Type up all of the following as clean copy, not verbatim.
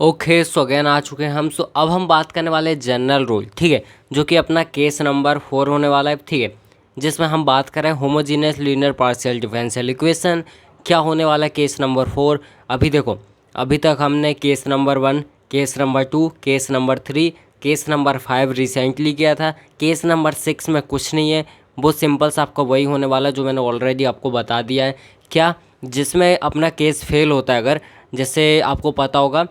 Okay so again आ चुके हैं हम। सो अब हम बात करने वाले हैं जनरल रूल, ठीक है, जो कि अपना केस नंबर 4 होने वाला है, ठीक है, जिसमें हम बात कर रहे हैं homogeneous linear partial differential equation. क्या होने वाला है केस नंबर 4? अभी देखो, अभी तक हमने case number 1, case number 2, case number 3, case number 5 recently किया था। केस नंबर 6 में कुछ नहीं है, वो सिंपल सा आपका वही होने वाला है जो मैंने ऑलरेडी आपको बता दिया है। क्या? जिसमें अपना केस फेल होता है, अगर जैसे आपको पता होगा,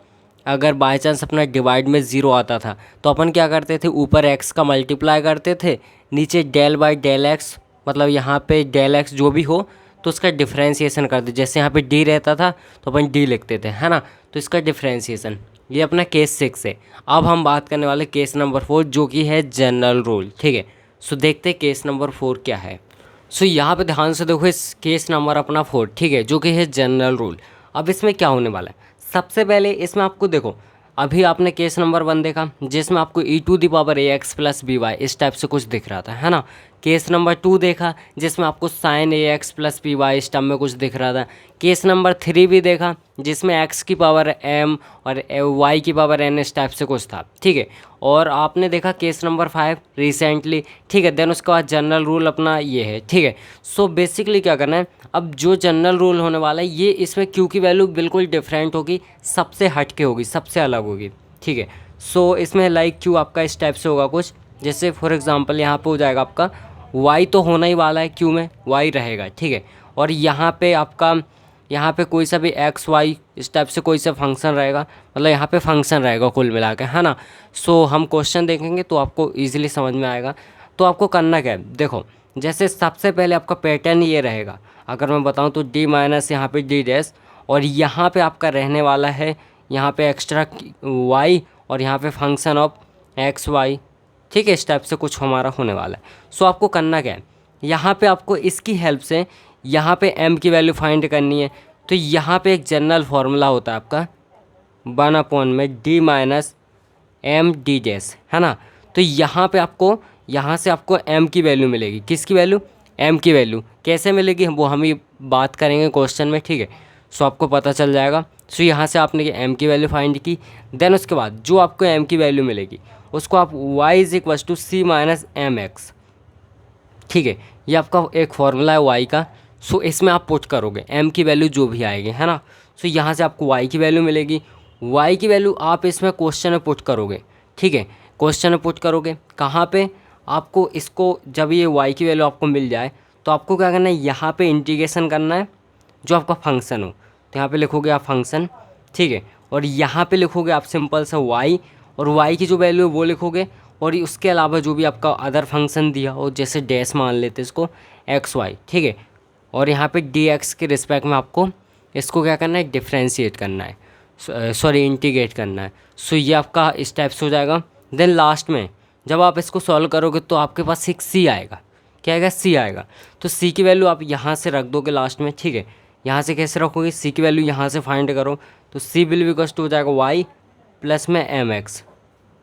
अगर बाय चांस अपना डिवाइड में ज़ीरो आता था तो अपन क्या करते थे, ऊपर एक्स का मल्टीप्लाई करते थे, नीचे डेल बाय डेल एक्स, मतलब यहाँ पे डेल एक्स जो भी हो तो उसका डिफ्रेंशिएशन करते। जैसे यहाँ पे डी रहता था तो अपन डी लिखते थे, है ना, तो इसका डिफ्रेंशिएशन। ये अपना केस 6 है। अब हम बात करने वाले केस नंबर 4 जो कि है जनरल रूल, ठीक है। सो देखते हैं केस नंबर 4 क्या है। सो यहाँ पे ध्यान से देखो, इस केस नंबर अपना 4, ठीक है, जो कि है जनरल रूल। अब इसमें क्या होने वाला है, सबसे पहले इसमें आपको देखो, अभी आपने केस नंबर 1 देखा जिसमें आपको e⁴ प्लस बी वाई इस टाइप से कुछ दिख रहा था, है ना। केस नंबर 2 देखा जिसमें आपको sign ax plus b y इस टर्म में कुछ दिख रहा था। केस नंबर 3 भी देखा जिसमें x की पावर m और y की पावर n इस टाइप से कुछ था, ठीक है। और आपने देखा केस नंबर 5 रिसेंटली, ठीक है। देन उसके बाद जनरल रूल अपना ये है, ठीक है। सो बेसिकली क्या करना है, अब जो जनरल रूल होने वाला है ये, इसमें क्यू की वैल्यू बिल्कुल डिफरेंट होगी, सबसे हट के होगी, सबसे अलग होगी, ठीक है। सो इसमें लाइक क्यू आपका इस टाइप से होगा कुछ, जैसे फॉर एग्जांपल यहाँ पे हो जाएगा आपका y तो होना ही वाला है, क्यू में y रहेगा, ठीक है। और यहाँ पे आपका, यहाँ पे कोई सा भी एक्स वाई इस टाइप से कोई सा फंक्शन रहेगा, मतलब यहाँ पे फंक्शन रहेगा कुल मिला के, है ना। सो हम क्वेश्चन देखेंगे तो आपको ईजिली समझ में आएगा। तो आपको करना क्या है, देखो, जैसे सबसे पहले आपका पैटर्न ये रहेगा, अगर मैं बताऊँ तो डी माइनस यहाँ पे डी डैश, और यहाँ पे आपका रहने वाला है यहाँ पे एक्स्ट्रा वाई, और यहाँ पे फंक्शन ऑफ एक्स वाई, ठीक है। इस टाइप से कुछ हमारा होने वाला है। सो आपको करना क्या है, यहाँ पे आपको इसकी हेल्प से यहाँ पे m की वैल्यू फाइंड करनी है। तो यहाँ पे एक जनरल फार्मूला होता है आपका 1 में d minus m d dash, है ना। तो यहाँ पे आपको, यहाँ से आपको m की वैल्यू मिलेगी। किसकी वैल्यू? m की वैल्यू कैसे मिलेगी वो हम ही बात करेंगे क्वेश्चन में, ठीक है। सो आपको पता चल जाएगा। सो यहाँ से आपने m की वैल्यू फाइंड की, देन उसके बाद जो आपको m की वैल्यू मिलेगी उसको आप y = c minus m x, ठीक है। ये आपका एक फॉर्मूला है y का। सो इसमें आप पुट करोगे m की वैल्यू जो भी आएगी, है ना। सो यहाँ से आपको y की वैल्यू मिलेगी, y की वैल्यू आप इसमें क्वेश्चन में पुट करोगे, ठीक है। क्वेश्चन में पुट करोगे कहाँ पे, आपको इसको जब ये y की वैल्यू आपको मिल जाए तो आपको क्या करना है, यहाँ पे इंटीग्रेशन करना है जो आपका फंक्शन हो। तो यहाँ पे लिखोगे आप फंक्शन, ठीक है, और यहाँ पे लिखोगे आप सिंपल सा y, और y की जो वैल्यू है वो लिखोगे, और उसके अलावा जो भी आपका अदर फंक्शन दिया हो, जैसे डैश मान लेते इसको एक्स वाई, ठीक है। और यहाँ पे डी एक्स के रिस्पेक्ट में आपको इसको क्या करना है, डिफ्रेंशिएट करना है, सॉरी इंटीग्रेट करना है। सो ये आपका इस टाइप से हो जाएगा। देन लास्ट में जब आप इसको सॉल्व करोगे तो आपके पास एक सी आएगा। क्या आएगा? सी आएगा। तो सी की वैल्यू आप यहाँ से रख दोगे लास्ट में, ठीक है। यहाँ से कैसे रखोगे, सी की वैल्यू यहाँ से फाइंड करो, तो सी विल बी इक्वल टू हो जाएगा वाई प्लस में एम एक्स,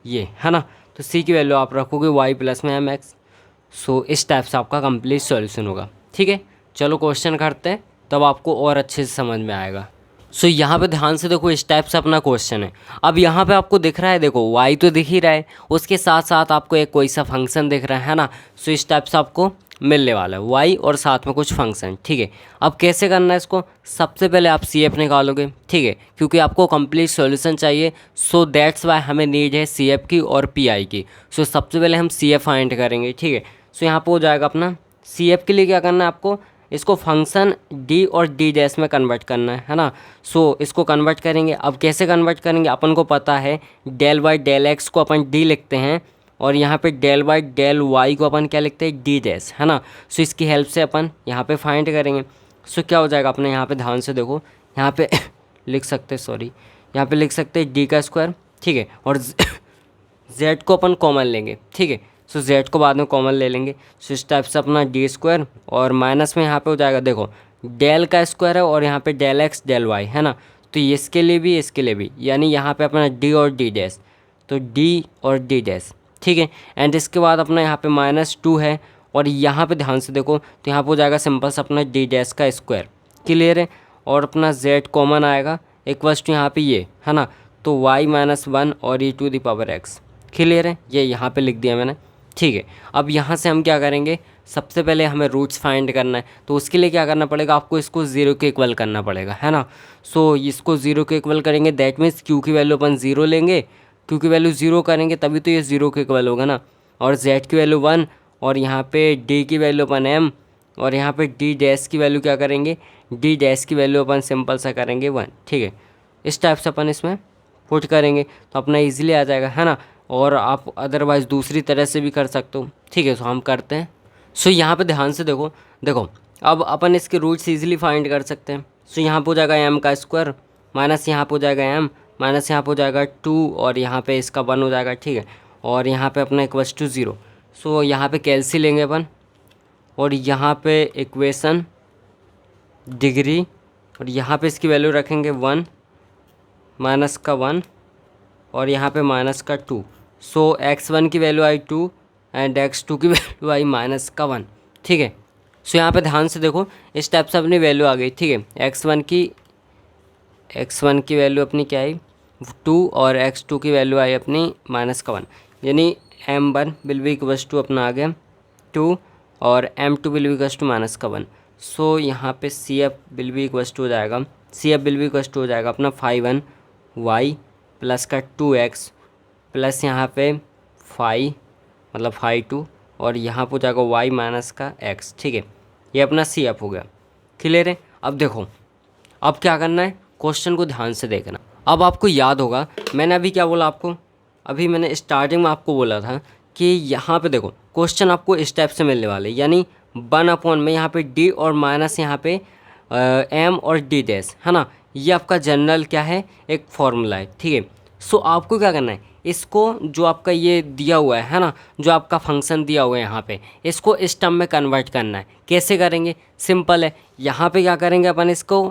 ये है ना। तो सी की वैल्यू आप रखोगे y प्लस में एम एक्स। सो इस टाइप से आपका कंप्लीट सॉल्यूशन होगा, ठीक है। चलो क्वेश्चन करते हैं, तब आपको और अच्छे से समझ में आएगा। सो यहाँ पे ध्यान से देखो, इस टाइप से अपना क्वेश्चन है। अब यहाँ पे आपको दिख रहा है, देखो y तो दिख ही रहा है, उसके साथ साथ आपको एक कोई सा फंक्शन दिख रहा है ना। सो इस टाइप से आपको मिलने वाला है y और साथ में कुछ फंक्शन, ठीक है। अब कैसे करना है इसको, सबसे पहले आप सी एफ निकालोगे, ठीक है, क्योंकि आपको कंप्लीट सॉल्यूशन चाहिए। सो दैट्स वाई हमें नीड है सी एफ की और पी आई की। सो सबसे पहले हम सी एफ फाइंड करेंगे, ठीक है। सो यहाँ पर हो जाएगा अपना सी एफ के लिए क्या करना है आपको, इसको फंक्शन डी और डी डैश में कन्वर्ट करना है ना। सो इसको कन्वर्ट करेंगे। अब कैसे कन्वर्ट करेंगे, अपन को पता है डेल बाई डेल एक्स को अपन डी लिखते हैं, और यहाँ पे डेल बाई डेल वाई को अपन क्या लिखते हैं, डी डैश, है ना। सो इसकी हेल्प से अपन यहाँ पे फाइंड करेंगे। सो क्या हो जाएगा अपने, यहाँ पे ध्यान से देखो, यहाँ पे लिख सकते हैं, सॉरी, यहाँ पे लिख सकते हैं डी का स्क्वायर, ठीक है, और जेड को अपन कॉमन लेंगे, ठीक है। सो जेड को बाद में कॉमन ले लेंगे। सो इस टाइप से अपना डी स्क्वायर, और माइनस में यहाँ पे हो जाएगा, देखो डेल का स्क्वायर है और यहाँ पे डेल एक्स डेल वाई, है ना। तो इसके लिए भी इसके लिए भी, यानी यहाँ पे अपना डी और डी डैश, तो डी और डी डैश, ठीक है। एंड इसके बाद अपना यहाँ पे -2 है, और यहाँ पे ध्यान से देखो तो यहाँ पे हो जाएगा सिंपल सा अपना डी डैश का स्क्वायर, क्लियर है। और अपना जेड कॉमन आएगा इक्वल्स टू यहाँ पे ये, है ना। तो y माइनस 1 और e to the power x। Clear है, ये यहाँ पे लिख दिया मैंने। ठीक है, अब यहाँ से हम क्या करेंगे, सबसे पहले हमें रूट्स फाइंड करना है, तो उसके लिए क्या करना पड़ेगा, आपको इसको 0 के इक्वल करना पड़ेगा, है ना। सो इसको 0 के इक्वल करेंगे, दैट मीन्स q की वैल्यू अपन 0 लेंगे, q की वैल्यू 0 करेंगे तभी तो ये 0 के इक्वल होगा ना। और z की वैल्यू 1, और यहाँ पे d की वैल्यू अपन m, और यहाँ पे d डैश की वैल्यू क्या करेंगे, d डैश की वैल्यू अपन सिंपल सा करेंगे 1। ठीक है, इस टाइप से अपन इसमें पुट करेंगे तो अपना ईजिली आ जाएगा, है ना। और आप अदरवाइज़ दूसरी तरह से भी कर सकते हो। ठीक है, सो हम करते हैं। सो यहाँ पे ध्यान से देखो, अब अपन इसके रूट्स ईजिली फाइंड कर सकते हैं। सो यहाँ पे हो जाएगा m का स्क्वायर, माइनस यहाँ पे हो जाएगा m, माइनस यहाँ पे हो जाएगा 2, और यहाँ पे इसका 1 हो जाएगा। ठीक है, और यहाँ पे अपना इक्वल्स टू 0। सो यहाँ पे कैल्सी लेंगे अपन, और यहाँ पे इक्वेशन डिग्री, और यहाँ पे इसकी वैल्यू रखेंगे 1, माइनस का 1, और यहाँ पे माइनस का 2। सो x1 की वैल्यू आई 2 एंड x2 की वैल्यू आई माइनस का 1। ठीक है, सो यहाँ पे ध्यान से देखो, इस टाइप से अपनी वैल्यू आ गई। ठीक है, x1 की वैल्यू अपनी क्या आई 2, और x2 की वैल्यू आई अपनी माइनस का 1, यानी m1 will be equals to अपना आ गया 2, और m2 will be equals to minus का 1। सो यहाँ पे CF will be equals to हो जाएगा, CF will be equals to हो जाएगा अपना 5 प्लस का 2x प्लस यहाँ पे 5 मतलब 5 और यहाँ पे हो जाएगा y माइनस का x। ठीक है, ये अपना CF हो गया। क्लियर है, अब देखो अब क्या करना है, क्वेश्चन को ध्यान से देखना। अब आपको याद होगा मैंने अभी क्या बोला आपको, अभी मैंने स्टार्टिंग में आपको बोला था कि यहाँ पे देखो क्वेश्चन आपको इस टाइप से मिलने वाले, यानी 1/, में यहाँ पे d और माइनस यहाँ पे m और d डैश, है ना। ये आपका जनरल क्या है, एक फॉर्मूला है। ठीक है, सो आपको क्या करना है, इसको जो आपका ये दिया हुआ है ना, जो आपका फंक्शन दिया हुआ है यहाँ पे, इसको इस टर्म में कन्वर्ट करना है। कैसे करेंगे, सिंपल है, यहाँ पे क्या करेंगे अपन इसको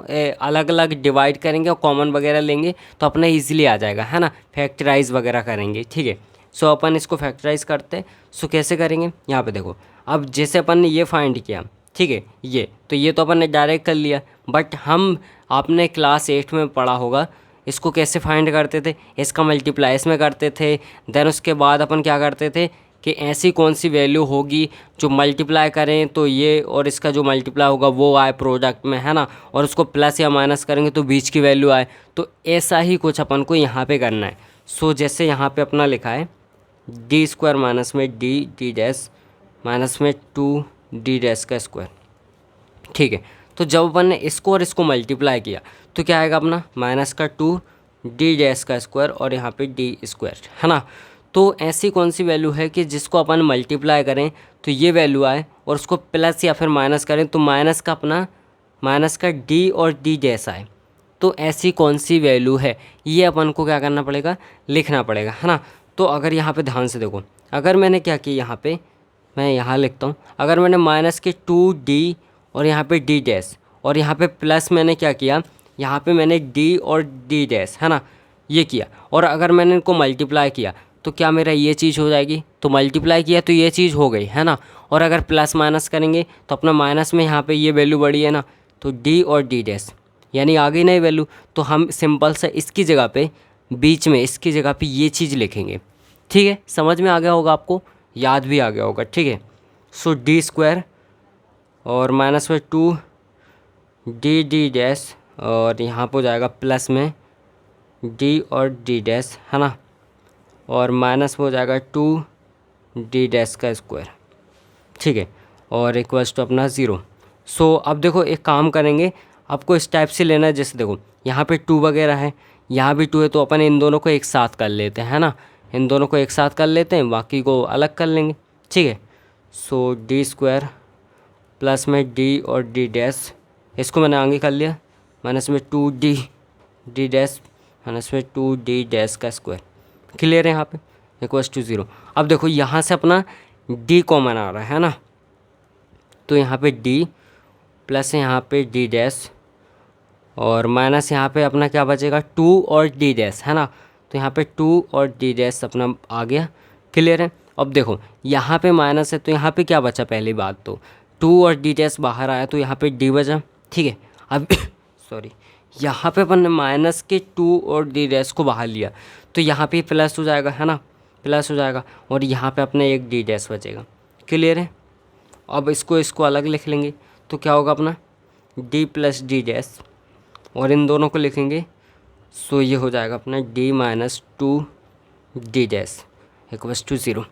अलग अलग डिवाइड करेंगे और कॉमन वगैरह लेंगे तो अपना ईजिली आ जाएगा, है ना। फैक्टराइज वगैरह करेंगे। ठीक है, सो अपन इसको फैक्टराइज करते हैं। सो कैसे करेंगे, यहाँ पे देखो, अब जैसे अपन ने ये फाइंड किया, ठीक है, ये तो अपन ने डायरेक्ट कर लिया, बट हम आपने क्लास 8 में पढ़ा होगा इसको कैसे फाइंड करते थे, इसका मल्टीप्लाई इसमें करते थे, देन उसके बाद अपन क्या करते थे कि ऐसी कौन सी वैल्यू होगी जो मल्टीप्लाई करें तो ये और इसका जो मल्टीप्लाई होगा वो आए प्रोडक्ट में, है ना, और उसको प्लस या माइनस करेंगे तो बीच की वैल्यू आए। तो ऐसा ही कुछ अपन को यहाँ पे करना है। सो जैसे यहाँ पे अपना लिखा है d² माइनस में d डैश माइनस में 2d डैश का स्क्वायर। ठीक है, तो जब अपन ने इसको और इसको मल्टीप्लाई किया तो क्या आएगा अपना माइनस का 2d डैश का स्क्वायर और यहाँ पे d², है ना। तो ऐसी कौन सी वैल्यू है कि जिसको अपन मल्टीप्लाई करें तो ये वैल्यू आए और उसको प्लस या फिर माइनस करें तो माइनस का d और d डैश आए। तो ऐसी कौन सी वैल्यू है, ये अपन को क्या करना पड़ेगा, लिखना पड़ेगा, है ना। तो अगर यहाँ पे ध्यान से देखो, अगर मैंने क्या किया, यहाँ पे मैं यहाँ लिखता हूँ, अगर मैंने माइनस के 2d और यहाँ पे d डैश और यहाँ पे प्लस मैंने क्या किया, यहाँ पे मैंने d और d डैश, है ना, ये किया, और अगर मैंने इनको मल्टीप्लाई किया तो क्या मेरा ये चीज़ हो जाएगी, तो मल्टीप्लाई किया तो ये चीज़ हो गई, है ना। और अगर प्लस माइनस करेंगे तो अपना माइनस में यहाँ पे ये वैल्यू बढ़ी है ना, तो d और d डैश यानी आ गई नई वैल्यू। तो हम सिंपल सा इसकी जगह पे बीच में इसकी जगह पे ये चीज़ लिखेंगे। ठीक है, समझ में आ गया होगा आपको, याद भी आ गया होगा। ठीक है, सो d² और माइनस में 2d डैश और यहाँ पर हो जाएगा प्लस में d और d डैश, है ना, और माइनस में हो जाएगा 2d डैश का स्क्वायर। ठीक है, और इक्वल्स टू अपना 0। सो अब देखो एक काम करेंगे, आपको इस टाइप से लेना है, जैसे देखो यहाँ पे 2 वगैरह है, यहाँ भी 2 है, तो अपन इन दोनों को एक साथ कर लेते हैं, है ना, इन दोनों को एक साथ कर लेते हैं, बाकी को अलग कर लेंगे। ठीक है, सो d² प्लस में d और d डैश, इसको मैंने आगे कर लिया, माइनस में 2d डैश माइनस में 2d डैश का स्क्वायर। क्लियर है, यहाँ पे इक्वल्स टू 0। अब देखो यहाँ से अपना d कॉमन आ रहा है ना, तो यहाँ पे d प्लस यहाँ पे d डैश और माइनस यहाँ पे अपना क्या बचेगा 2 और d डैश, है ना, तो यहाँ पे 2 और d डैश अपना आ गया। क्लियर है, अब देखो यहाँ पे माइनस है तो यहाँ पे क्या बचा, पहली बात तो 2 और d डैश बाहर आया तो यहाँ पे d बचा। ठीक है, अब सॉरी, यहाँ पे अपन ने माइनस के 2 और डी डैश को बाहर लिया तो यहाँ पे प्लस हो जाएगा, है ना, प्लस हो जाएगा, और यहाँ पे अपने एक डी डैश बचेगा। क्लियर है? अब इसको अलग लिख लेंगे तो क्या होगा अपना डी प्लस डी डैश, और इन दोनों को लिखेंगे सो ये हो जाएगा अपना d minus 2 D dash equals to 0।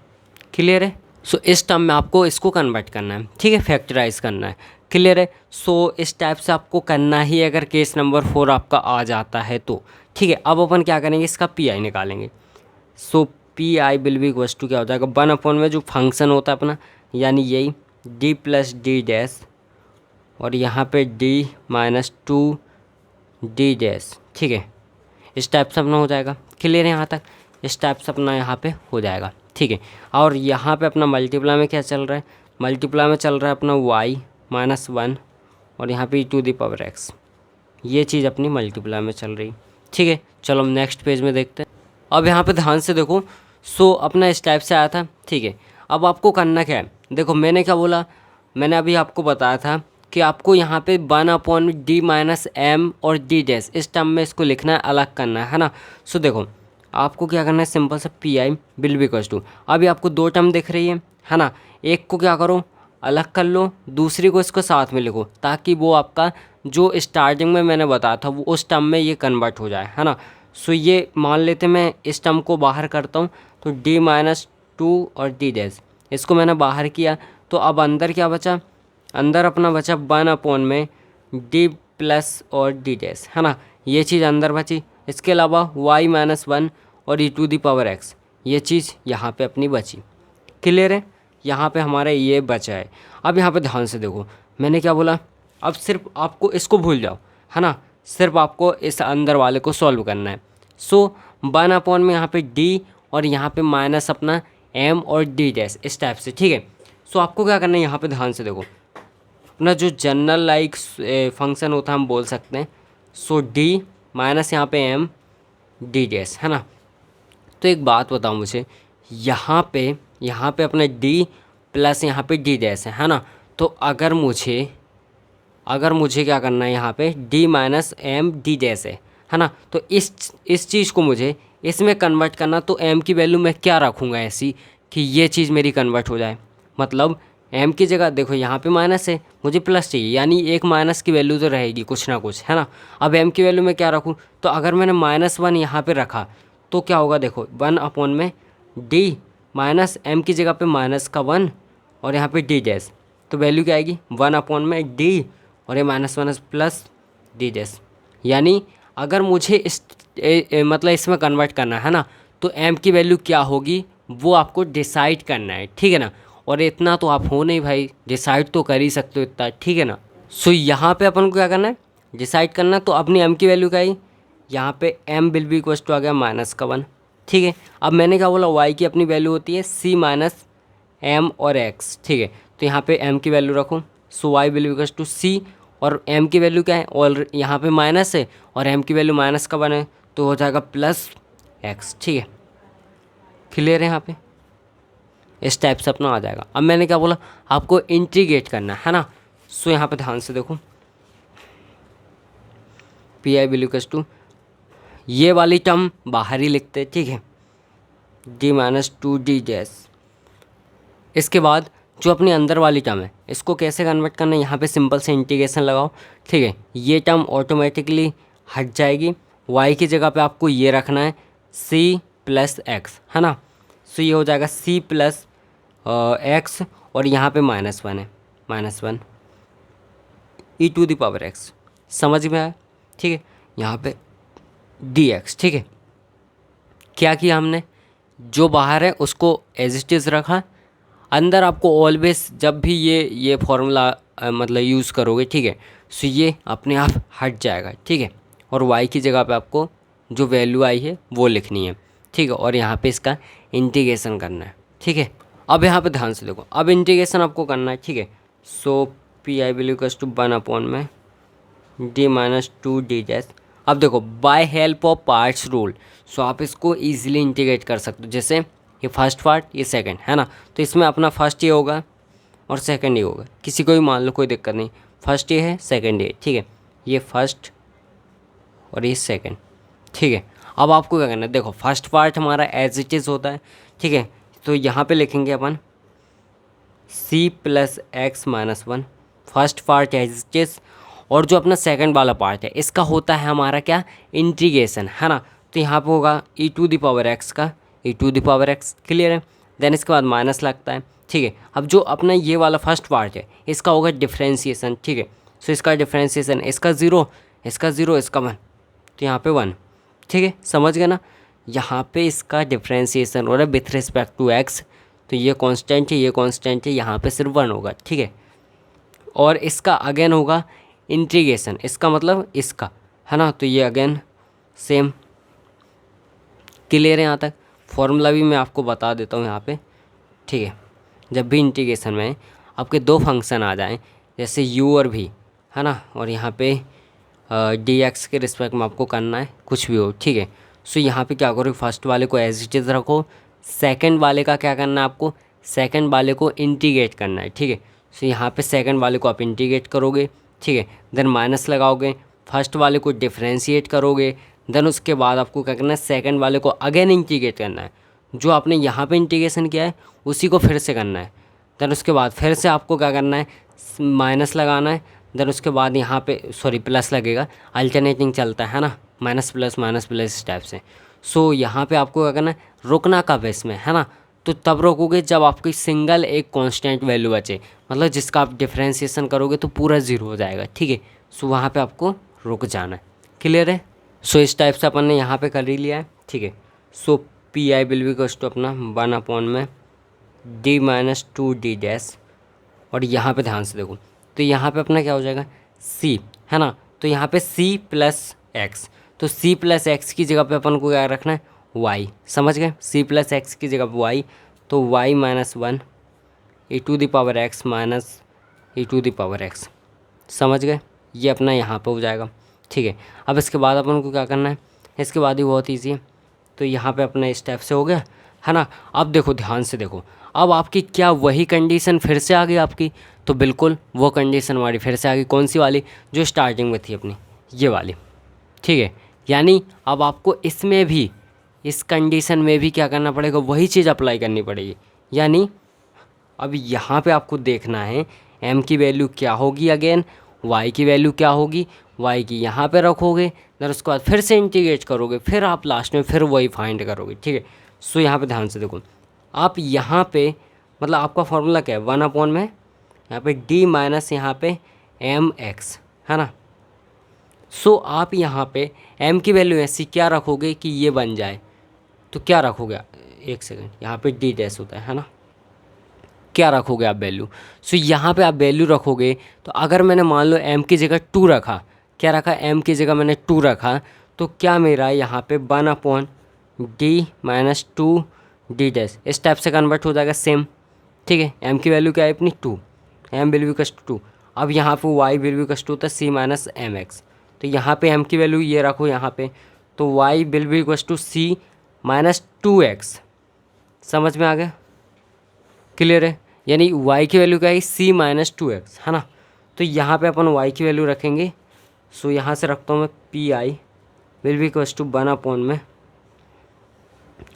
Clear है? सो इस टर्म में आपको इसको कन्वर्ट करना है, ठीक है, फैक्टराइज करना है। क्लियर है? सो इस टाइप से आपको करना ही अगर केस नंबर 4 आपका आ जाता है तो, ठीक है। अब अपन क्या करेंगे, इसका पी आई निकालेंगे। So P I will be equals to क्या हो जाएगा, 1 में जो फंक्शन होता है अपना, यानी यही डी प्लस डी डैश और यहाँ पे डी माइनस 2 डी डैश, ठीक है। इस टाइप से अपना हो जाएगा। क्लियर है यहाँ तक? इस टाइप से अपना यहाँ पे हो जाएगा, ठीक है। और यहाँ पे अपना मल्टीप्लाई में क्या चल रहा है, मल्टीप्लाई में चल रहा है अपना y माइनस 1 और यहाँ पे टू द पावर x, ये चीज़ अपनी मल्टीप्लाई में चल रही, ठीक है। चलो हम नेक्स्ट पेज में देखते हैं। अब यहाँ पे ध्यान से देखो, सो अपना इस टाइप से आया था, ठीक है। अब आपको करना क्या है, देखो मैंने क्या बोला, मैंने अभी आपको बताया था कि आपको यहाँ पे 1/d माइनस एम और डी डैश इस टर्म में इसको लिखना है, अलग करना है ना। सो देखो आपको क्या करना है, सिंपल सा P I will be equals to, अभी आपको 2 टर्म दिख रही है ना, एक को क्या करो अलग कर लो, दूसरी को इसको साथ में लिखो ताकि वो आपका जो स्टार्टिंग में मैंने बताया था वो उस टर्म में ये कन्वर्ट हो जाए, है ना। सो ये मान लेते मैं इस टर्म को बाहर करता हूँ तो d माइनस 2 और डी डैश इसको मैंने बाहर किया, तो अब अंदर क्या बचा, अंदर अपना बचा 1 में d प्लस और डी डैश, है ना, ये चीज़ अंदर बची। इसके अलावा y माइनस 1 और e to the power x, ये चीज़ यहाँ पे अपनी बची। क्लियर है? यहाँ पे हमारा ये बचा है। अब यहाँ पे ध्यान से देखो मैंने क्या बोला, अब सिर्फ आपको इसको भूल जाओ, है ना, सिर्फ आपको इस अंदर वाले को सॉल्व करना है। सो 1 में यहाँ पे d और यहाँ पे माइनस अपना m और डी डैश इस टाइप से, ठीक है। सो आपको क्या करना है, यहाँ पे ध्यान से देखो अपना जो जनरल लाइक फंक्शन होता है हम बोल सकते हैं, सो d माइनस यहाँ पे m डी डैश, है ना। तो एक बात बताओ मुझे, यहाँ पे अपना d प्लस यहाँ पे डी डैश है ना, तो अगर मुझे क्या करना है, यहाँ पे d minus m D dash है ना, तो इस चीज़ को मुझे इसमें कन्वर्ट करना, तो m की वैल्यू मैं क्या रखूँगा ऐसी कि ये चीज़ मेरी कन्वर्ट हो जाए, मतलब m की जगह देखो यहाँ पे माइनस है, मुझे प्लस चाहिए, यानी एक माइनस की वैल्यू तो रहेगी कुछ ना कुछ, है ना। अब m की वैल्यू मैं क्या रखूँ, तो अगर मैंने -1 यहाँ पे रखा तो क्या होगा, देखो 1 में d माइनस m की जगह पे -1 और यहाँ पे डी डैश, तो वैल्यू क्या आएगी 1 में d और ये -1 प्लस डी डैश। यानी अगर मुझे मतलब इसमें कन्वर्ट करना है ना, तो m की वैल्यू क्या होगी वो आपको डिसाइड करना है, ठीक है ना। और इतना तो आप हो नहीं भाई, डिसाइड तो कर ही सकते हो इतना, ठीक है ना। सो यहाँ पे अपन को क्या करना है, डिसाइड करना, तो अपनी m की वैल्यू क्या आई, यहाँ पे m will be equals to आ गया -1, ठीक है। अब मैंने क्या बोला, y की अपनी वैल्यू होती है c माइनस m और x, ठीक है। तो यहाँ पे m की वैल्यू रखो, so y will be equals to c, और m की वैल्यू क्या है, और यहाँ पे माइनस है और m की वैल्यू -1 है, तो हो जाएगा प्लस x, ठीक है। क्लियर है? यहाँ पे इस टाइप से अपना आ जाएगा। अब मैंने क्या बोला, आपको इंटीग्रेट करना है ना। सो यहाँ पे ध्यान से देखो, P I will equals to, ये वाली टर्म बाहर ही लिखते हैं, ठीक है, d माइनस 2 डी डैश। इसके बाद जो अपनी अंदर वाली टर्म है इसको कैसे कन्वर्ट करना है, यहाँ पे सिंपल से इंटीग्रेशन लगाओ, ठीक है। ये टर्म ऑटोमेटिकली हट जाएगी, y की जगह पे आपको ये रखना है c प्लस एक्स, है ना। सो ये हो जाएगा c प्लस एक्स और यहाँ पे -1 है, -1 e to the power x, समझ में आया, ठीक है। यहाँ पे dx, ठीक है। क्या किया हमने, जो बाहर है उसको एज इट इज़ रखा, अंदर आपको ऑलवेज जब भी ये फॉर्मूला मतलब यूज़ करोगे, ठीक है, सो ये अपने आप हट जाएगा, ठीक है। और y की जगह पे आपको जो वैल्यू आई है वो लिखनी है, ठीक है, और यहाँ पे इसका इंटीग्रेशन करना है, ठीक है। अब यहाँ पे ध्यान से देखो, अब इंटीग्रेशन आपको करना है, ठीक है। So P I will equals to 1 में d माइनस 2 डी डैश। अब देखो by help of parts rule, so आप इसको ईजिली इंटीग्रेट कर सकते हो, जैसे ये फर्स्ट पार्ट ये सेकंड, है ना, तो इसमें अपना फर्स्ट ये होगा और सेकंड ये होगा, किसी को भी मान लो कोई दिक्कत नहीं, फर्स्ट ये है सेकंड ये, ठीक है, ये फर्स्ट और ये सेकंड। ठीक है, अब आपको क्या करना है, देखो फर्स्ट पार्ट हमारा एज इट इज़ होता है। ठीक है, तो यहाँ पे लिखेंगे अपन c plus x minus one, first part as it is. और जो अपना सेकंड वाला पार्ट है इसका होता है हमारा क्या, इंटीग्रेशन, है ना। तो यहाँ पे होगा e to the power x का e to the power x, clear है। देन इसके बाद माइनस लगता है। ठीक है, अब जो अपना ये वाला फर्स्ट पार्ट है इसका होगा डिफ्रेंशिएशन। ठीक है, सो इसका डिफ्रेंशिएशन, इसका ज़ीरो, इसका ज़ीरो, इसका वन, तो यहाँ पे वन। ठीक है, समझ गए ना। यहाँ पे इसका डिफ्रेंशिएशन हो रहा है विथ रिस्पेक्ट टू एक्स, तो ये कांस्टेंट है, ये कांस्टेंट है, यहाँ पे सिर्फ वन होगा। ठीक है, और इसका अगेन होगा इंटीग्रेशन, इसका मतलब इसका, है ना। तो ये अगेन सेम, क्लियर है यहाँ तक। फॉर्मूला भी मैं आपको बता देता हूँ यहाँ पे। ठीक है, जब भी इंटीग्रेशन में आपके दो फंक्शन आ जाएं, जैसे u और v, है ना, और यहाँ पे dx के रिस्पेक्ट में आपको करना है कुछ भी हो। ठीक है, सो यहाँ पे क्या करो, फर्स्ट वाले को एज इट इज़ रखो, सेकंड वाले का क्या करना है आपको, सेकंड वाले को इंटीग्रेट करना है। ठीक है, सो यहाँ पे सेकंड वाले को आप इंटीग्रेट करोगे। ठीक है, देन माइनस लगाओगे, फर्स्ट वाले को डिफ्रेंशिएट करोगे, देन उसके बाद आपको क्या करना है, सेकंड वाले को अगेन इंटीग्रेट करना है। जो आपने यहाँ पे इंटीग्रेशन किया है उसी को फिर से करना है। देन उसके बाद फिर से आपको क्या करना है, माइनस लगाना है। देन उसके बाद यहाँ पे सॉरी प्लस लगेगा, अल्टरनेटिंग चलता है ना, माइनस प्लस इस टाइप से। सो यहाँ पे आपको क्या करना है, रुकना कब है इसमें, है ना। तो तब रोकोगे जब आपकी सिंगल एक कांस्टेंट वैल्यू बचे, मतलब जिसका आप डिफ्रेंशिएशन करोगे तो पूरा ज़ीरो हो जाएगा। ठीक है, सो वहाँ पे आपको रुक जाना है, क्लियर है। सो इस टाइप से अपन ने यहाँ पे कर ही लिया है। ठीक है, so P I will be equals to अपना 1 में d minus two D dash, और यहाँ पे ध्यान से देखो, तो यहाँ पे अपना क्या हो जाएगा c, है ना। तो यहाँ पे c प्लस एक्स, तो c प्लस एक्स की जगह पे अपन को क्या रखना है, y, समझ गए। c प्लस एक्स की जगह पे y, तो y minus one e to the power x minus e to the power x, समझ गए। ये अपना यहाँ पे हो जाएगा। ठीक है, अब इसके बाद अपन को क्या करना है, इसके बाद ही बहुत ईजी है। तो यहाँ पे अपना इस टाइप से हो गया, है ना। अब देखो ध्यान से देखो, अब आपकी क्या वही कंडीशन फिर से आ गई आपकी, तो बिल्कुल वो कंडीशन हमारी फिर से आ गई। कौन सी वाली, जो स्टार्टिंग में थी अपनी, ये वाली। ठीक है, यानी अब आपको इसमें भी, इस कंडीशन में भी क्या करना पड़ेगा, वही चीज़ अप्लाई करनी पड़ेगी। यानी अब यहाँ पे आपको देखना है m की वैल्यू क्या होगी, अगेन y की वैल्यू क्या होगी, y की यहाँ पे रखोगे, देन उसके बाद फिर से इंटीग्रेट करोगे, फिर आप लास्ट में फिर वही फाइंड करोगे। ठीक है, सो यहाँ पे ध्यान से देखो, आप यहाँ पे मतलब आपका फॉर्मूला क्या है, 1 में यहाँ पे d माइनस यहाँ पे mx, है ना। सो आप यहाँ पे m की वैल्यू ऐसी क्या रखोगे कि ये बन जाए, तो क्या रखोगे, एक सेकेंड, यहाँ पे d डैश होता है ना, क्या रखोगे आप वैल्यू। सो यहाँ पे आप वैल्यू रखोगे, तो अगर मैंने मान लो m की जगह 2 रखा, क्या रखा, m की जगह मैंने 2 रखा, तो क्या मेरा यहाँ पे 1/d minus two D dash इस टाइप से कन्वर्ट हो जाएगा सेम। ठीक है, m की वैल्यू क्या है अपनी 2, m will be equals to 2। अब यहाँ पे y will be equals to होता है c माइनस एम एक्स, तो यहाँ पे m की वैल्यू ये रखो यहाँ पे, तो y will be equals to c minus 2x, समझ में आ गया, क्लियर है। यानी y की वैल्यू क्या है, c माइनस 2x, है ना। तो यहाँ पे अपन y की वैल्यू रखेंगे। सो यहाँ से रखता हूँ मैं P I will be equals to 1 में,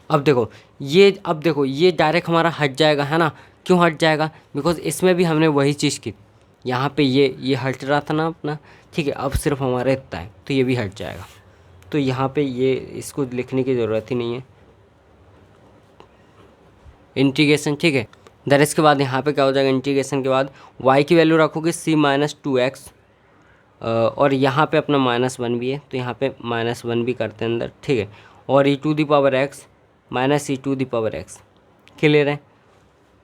अब देखो ये डायरेक्ट हमारा हट जाएगा, है ना। क्यों हट जाएगा, बिकॉज इसमें भी हमने वही चीज़ की, यहाँ पे ये हट रहा था ना अपना। ठीक है, अब सिर्फ हमारा इतना है, तो ये भी हट जाएगा। तो यहाँ पे ये इसको लिखने की ज़रूरत ही नहीं है, इंटीग्रेशन। ठीक है, देन इसके बाद यहाँ पे क्या हो जाएगा, इंटीग्रेशन के बाद y की वैल्यू रखोगे c माइनस 2x, और यहाँ पे अपना -1 भी है, तो यहाँ पे -1 भी करते हैं अंदर। ठीक है, और e to the power x minus e to the power x, clear है।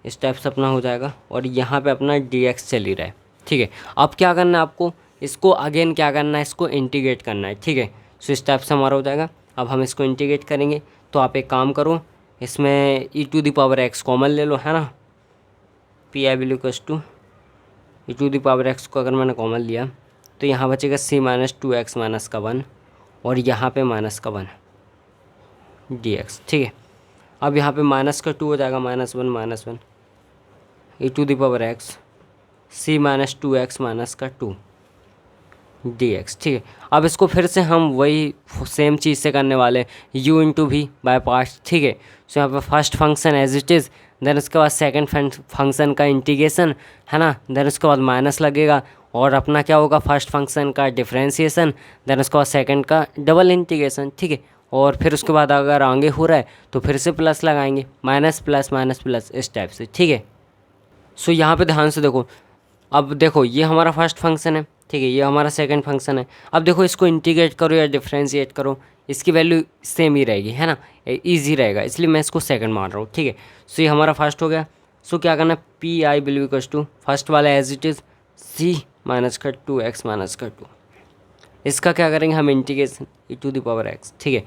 इस टाइप से अपना हो जाएगा, और यहाँ पे अपना dx चल ही रहा है। ठीक है, अब क्या करना है आपको, इसको अगेन क्या करना है, इसको इंटीग्रेट करना है। ठीक है, सो इस टाइप से हमारा हो जाएगा। अब हम इसको इंटीग्रेट करेंगे, तो आप एक काम करो, इसमें e to the power x common ले लो, है ना। P I will equals to e to the power x को अगर मैंने कॉमन लिया, तो यहाँ बचेगा c माइनस 2x माइनस का 1, और यहाँ पे माइनस का 1 dx। ठीक है, अब यहाँ पे माइनस का 2 हो जाएगा, -1 e to the power x c minus 2x minus का 2 डी एक्स, ठीक है। अब इसको फिर से हम वही सेम चीज़ से करने वाले, u into v by parts, ठीक है। सो यहाँ पे first function as it is, then उसके बाद सेकंड फंक्शन का इंटीग्रेशन, है ना, देन उसके बाद माइनस लगेगा और अपना क्या होगा, फर्स्ट फंक्शन का डिफ्रेंशिएशन, देन उसके बाद सेकंड का डबल इंटीग्रेशन, ठीक है। और फिर उसके बाद अगर आगे हो रहा है तो फिर से प्लस लगाएंगे, माइनस प्लस माइनस प्लस, इस टाइप से, ठीक है। सो यहाँ पे ध्यान से देखो, अब देखो ये हमारा फर्स्ट फंक्शन है, ठीक है, ये हमारा सेकंड फंक्शन है। अब देखो इसको इंटीग्रेट करो या डिफ्रेंशिएट करो, इसकी वैल्यू सेम ही रहेगी, है ना, ईजी रहेगा, इसलिए मैं इसको सेकंड मान रहा हूँ, ठीक है। सो ये हमारा फर्स्ट हो गया। सो क्या करना है, P I will be equals to first वाला as it is C minus का 2x माइनस का 2, इसका क्या करेंगे हम, integration e to the power x, ठीक है,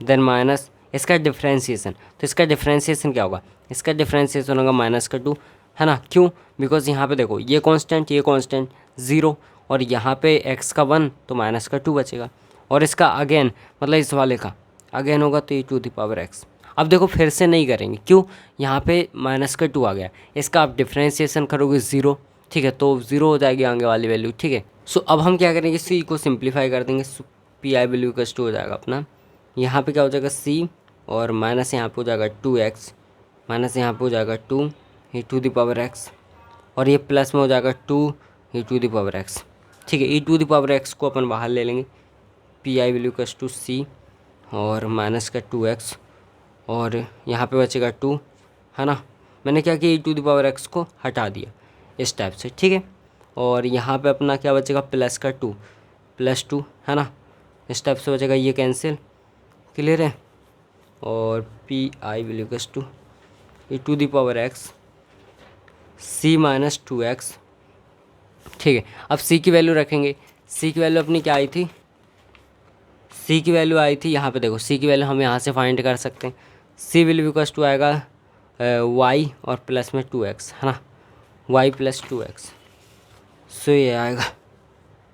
देन माइनस इसका डिफ्रेंशिएशन, तो इसका डिफ्रेंशिएशन क्या होगा, इसका डिफ्रेंशिएशन होगा माइनस का 2, है ना। क्यों, बिकॉज यहाँ पे देखो ये कांस्टेंट 0 और यहाँ पे x का 1 तो माइनस का 2 बचेगा, और इसका अगेन मतलब इस वाले का अगेन होगा तो ई टू द पावर x। अब देखो फिर से नहीं करेंगे, क्यों, यहाँ पे माइनस का 2 आ गया, इसका आप डिफ्रेंशिएशन करोगे 0, ठीक है, तो 0 हो जाएगी आगे वाली वैल्यू, ठीक है। सो अब हम क्या करेंगे, सी को सिंप्लीफाई कर देंगे, पी आई वैल्यू का 2 हो जाएगा अपना, यहाँ पे क्या हो जाएगा सी और माइनस यहाँ पे हो जाएगा 2x, माइनस यहाँ पे हो जाएगा 2 ई टू द पावर x, और ये प्लस में हो जाएगा 2 ई टू द पावर x, ठीक है। ई टू द पावर x को अपन बाहर ले लेंगे, पी आई वैल्यू का 2 सी और माइनस का 2x, और यहाँ पे बचेगा 2, है ना। मैंने क्या किया, ई टू द पावर x को हटा दिया इस टाइप से, ठीक है। और यहाँ पे अपना क्या बचेगा, प्लस का 2 प्लस 2, है ना, इस टाइप से बचेगा, ये कैंसिल, क्लियर है। और P I will equals to e to the power x c minus 2x, ठीक है। अब सी की वैल्यू रखेंगे, सी की वैल्यू अपनी क्या आई थी, सी की वैल्यू आई थी यहाँ पे देखो, सी की वैल्यू हम यहाँ से फाइंड कर सकते हैं, सी विल इक्वल्स टू आएगा y और प्लस में 2x, है ना, y प्लस 2x। सो ये आएगा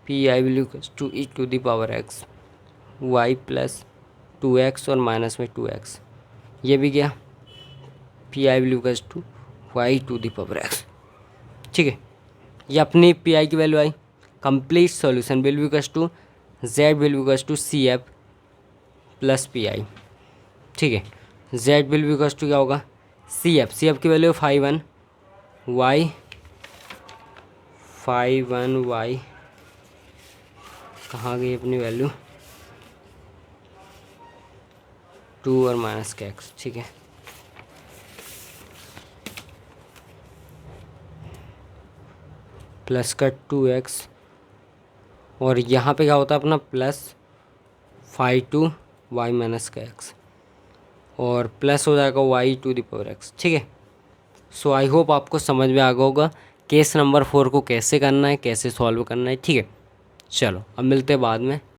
P I will equals to e to the power x y plus 2x और माइनस में 2x, ये भी गया, P I will equals to y to the power x, ठीक है। ये अपनी पी आई की वैल्यू आई। Complete solution will be equals to z will be equals to C F plus P I, ठीक है। z will be equals to क्या होगा, सी एफ की वैल्यू 5 1 y, कहाँ गई अपनी वैल्यू, 2 और माइनस का x, ठीक है। प्लस का 2x और यहाँ पे क्या होता है अपना प्लस 5 y माइनस का x, और प्लस हो जाएगा y to the power x, ठीक है। सो आई होप आपको समझ में आ गया होगा केस नंबर 4 को कैसे करना है, कैसे सॉल्व करना है, ठीक है। चलो अब मिलते हैं बाद में।